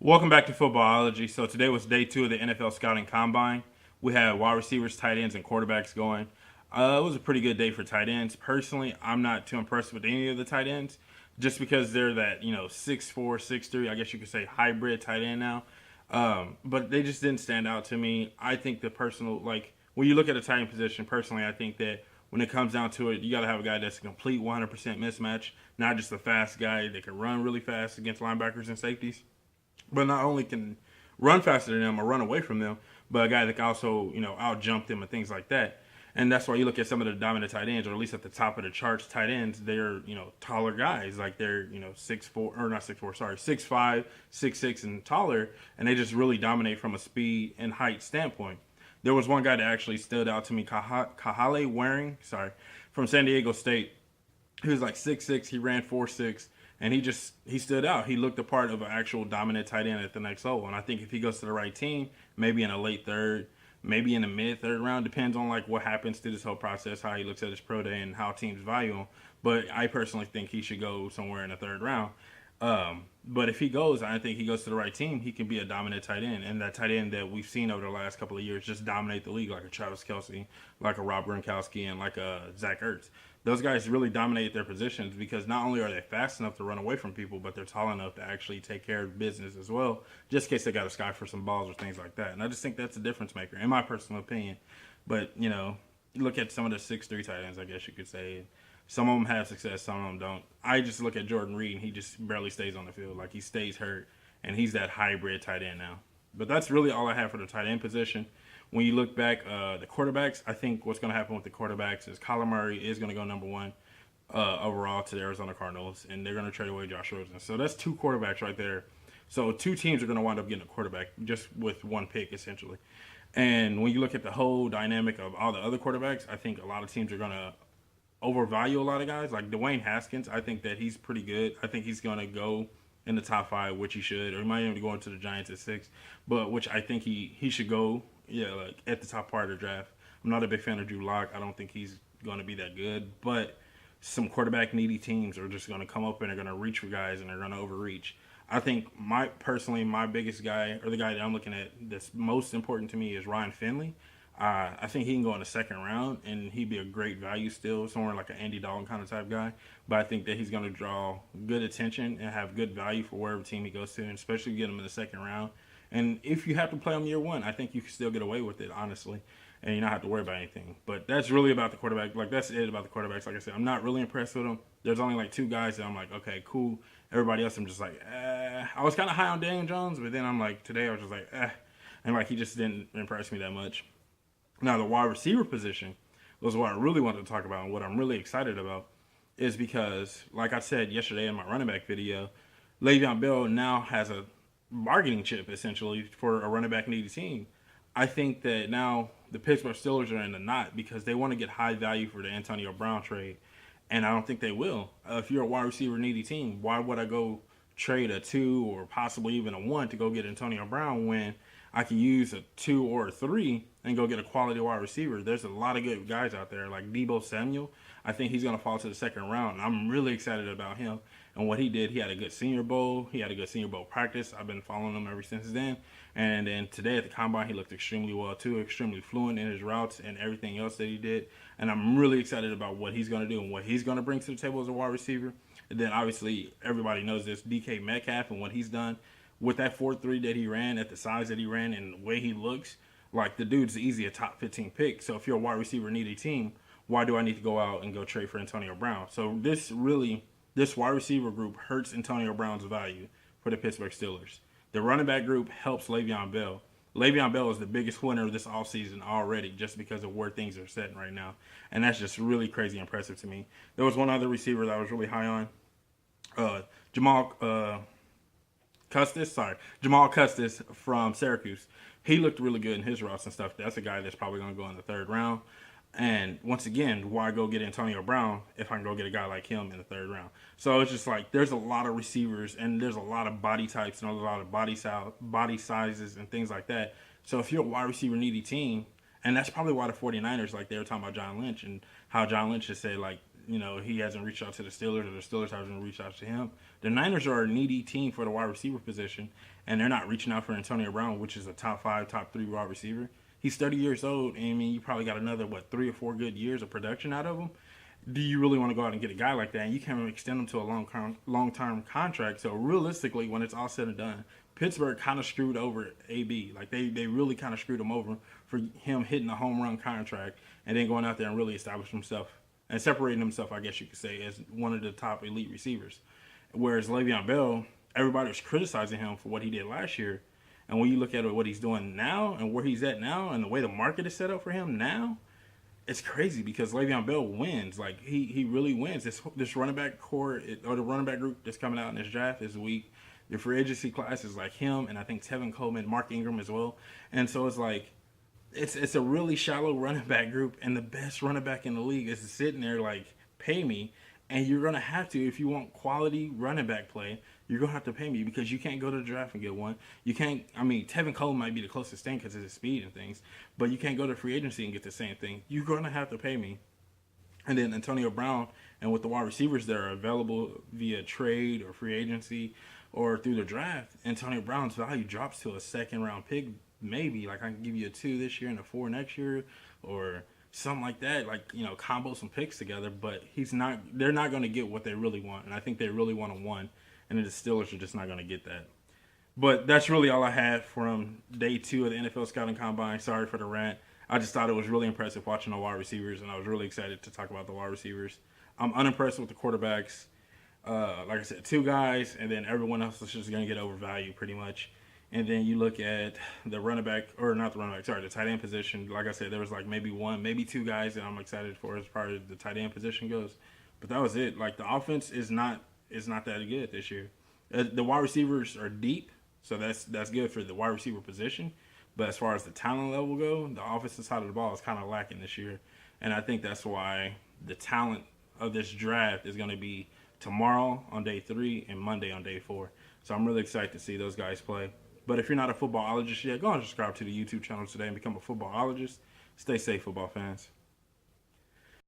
Welcome back to Footballology. So today was day 2 of the NFL Scouting Combine. We had wide receivers, tight ends, and quarterbacks going. It was a pretty good day for tight ends. Personally, I'm not too impressed with any of the tight ends, just because they're that 6'4", 6'3", I guess you could say hybrid tight end now. But they just didn't stand out to me. I think the personal when you look at a tight end position, personally, I think that when it comes down to it, you got to have a guy that's a complete 100% mismatch, not just a fast guy that can run really fast against linebackers and safeties, but not only can run faster than them or run away from them, but a guy that can also, out jump them and things like that. And that's why you look at some of the dominant tight ends, or at least at the top of the charts, tight ends, they're, taller guys. Like they're, 6'4", or not 6'4", sorry, 6'5", 6'6", and taller. And they just really dominate from a speed and height standpoint. There was one guy that actually stood out to me, Kahale Warring, from San Diego State. He was like 6'6", he ran 4'6", and he stood out. He looked the part of an actual dominant tight end at the next level. And I think if he goes to the right team, maybe in a late third, maybe in the mid third round, depends on what happens through this whole process, how he looks at his pro day and how teams value him. But I personally think he should go somewhere in the third round. But if he goes, I think he goes to the right team, he can be a dominant tight end. And that tight end that we've seen over the last couple of years just dominate the league, like a Travis Kelce, like a Rob Gronkowski, and like a Zach Ertz. Those guys really dominate their positions because not only are they fast enough to run away from people, but they're tall enough to actually take care of business as well, just in case they got a sky for some balls or things like that. And I just think that's a difference maker, in my personal opinion. But, you look at some of the 6'3" tight ends, I guess you could say. Some of them have success, some of them don't. I just look at Jordan Reed, and he just barely stays on the field. Like, he stays hurt, and he's that hybrid tight end now. But that's really all I have for the tight end position. When you look back, the quarterbacks, I think what's going to happen with the quarterbacks is Kyler Murray is going to go number 1 overall to the Arizona Cardinals, and they're going to trade away Josh Rosen. So that's 2 quarterbacks right there. So 2 teams are going to wind up getting a quarterback just with 1 pick, essentially. And when you look at the whole dynamic of all the other quarterbacks, I think a lot of teams are going to overvalue a lot of guys. Like Dwayne Haskins, I think that he's pretty good. I think he's going to go in the top 5, which he should, or he might even go into the Giants at 6, but which I think he should go, like at the top part of the draft. I'm not a big fan of Drew Lock. I don't think he's going to be that good, but some quarterback needy teams are just going to come up and they're going to reach for guys and they're going to overreach. I think my biggest guy, or the guy that I'm looking at that's most important to me, is Ryan Finley. I think he can go in the second round, and he'd be a great value still, somewhere like an Andy Dalton kind of type guy. But I think that he's going to draw good attention and have good value for wherever team he goes to, and especially get him in the second round. And if you have to play him year 1, I think you can still get away with it, honestly, and you don't have to worry about anything. But that's really about the quarterback. That's it about the quarterbacks. Like I said, I'm not really impressed with them. There's only 2 guys that I'm like, okay, cool. Everybody else, I'm just like, I was kind of high on Daniel Jones, but then I'm like, today I was just like, and he just didn't impress me that much. Now, the wide receiver position was what I really wanted to talk about, and what I'm really excited about is because, like I said yesterday in my running back video, Le'Veon Bell now has a bargaining chip, essentially, for a running back needy team. I think that now the Pittsburgh Steelers are in the knot because they want to get high value for the Antonio Brown trade, and I don't think they will. If you're a wide receiver needy team, why would I go trade a 2 or possibly even a 1 to go get Antonio Brown when I can use a 2 or a 3 and go get a quality wide receiver? There's a lot of good guys out there, like Deebo Samuel. I think he's going to fall to the second round. I'm really excited about him and what he did. He had a good Senior Bowl. He had a good Senior Bowl practice. I've been following him ever since then. And then today at the Combine, he looked extremely well, too, extremely fluent in his routes and everything else that he did. And I'm really excited about what he's going to do and what he's going to bring to the table as a wide receiver. And then, obviously, everybody knows this, DK Metcalf and what he's done. With that 4.3 that he ran, at the size that he ran, and the way he looks, like the dude's easy a top 15 pick. So if you're a wide receiver needy team, why do I need to go out and go trade for Antonio Brown? So this wide receiver group hurts Antonio Brown's value for the Pittsburgh Steelers. The running back group helps Le'Veon Bell. Le'Veon Bell is the biggest winner of this offseason already just because of where things are sitting right now. And that's just really crazy impressive to me. There was one other receiver that I was really high on. Jamal Custis from Syracuse. He looked really good in his routes and stuff. That's a guy that's probably going to go in the third round. And once again, why go get Antonio Brown if I can go get a guy like him in the third round? So it's just like there's a lot of receivers and there's a lot of body types and a lot of body sizes and things like that. So if you're a wide receiver needy team, and that's probably why the 49ers, they were talking about John Lynch and how John Lynch has said, he hasn't reached out to the Steelers, or the Steelers haven't reached out to him. The Niners are a needy team for the wide receiver position, and they're not reaching out for Antonio Brown, which is a top 5, top 3 wide receiver. He's 30 years old, and you probably got another 3 or 4 good years of production out of him. Do you really want to go out and get a guy like that? And you can't extend him to a long-term contract. So realistically, when it's all said and done, Pittsburgh kind of screwed over AB. Like they really kind of screwed him over for him hitting a home run contract and then going out there and really establishing himself and separating himself, I guess you could say, as one of the top elite receivers. Whereas Le'Veon Bell, everybody was criticizing him for what he did last year. And when you look at what he's doing now and where he's at now and the way the market is set up for him now, it's crazy because Le'Veon Bell wins. Like, he really wins. This running back core, or the running back group that's coming out in this draft this week, the free agency class is like him and I think Tevin Coleman, Mark Ingram as well. And so it's like, it's a really shallow running back group, and the best running back in the league is sitting there like, pay me. And you're going to have to, if you want quality running back play, you're going to have to pay me because you can't go to the draft and get one. You can't, Tevin Coleman might be the closest thing because of his speed and things, but you can't go to free agency and get the same thing. You're going to have to pay me. And then Antonio Brown, and with the wide receivers that are available via trade or free agency or through the draft, Antonio Brown's value drops to a second-round pick, maybe. Like, I can give you a 2 this year and a 4 next year, or something like that, like, combo some picks together, but they're not going to get what they really want, and I think they really want a 1, and the Steelers are just not going to get that. But that's really all I had from day 2 of the NFL Scouting Combine. Sorry for the rant. I just thought it was really impressive watching the wide receivers, and I was really excited to talk about the wide receivers. I'm unimpressed with the quarterbacks. Like I said, 2 guys, and then everyone else is just going to get overvalued pretty much. And then you look at the running back, or not the running back, sorry, the tight end position. Like I said, there was like maybe 1, maybe 2 guys that I'm excited for as far as the tight end position goes. But that was it. Like, the offense is not that good this year. The wide receivers are deep, so that's good for the wide receiver position. But as far as the talent level go, the offensive side of the ball is kind of lacking this year. And I think that's why the talent of this draft is going to be tomorrow on day 3 and Monday on day 4. So I'm really excited to see those guys play. But if you're not a footballologist yet, go and subscribe to the YouTube channel today and become a footballologist. Stay safe, football fans.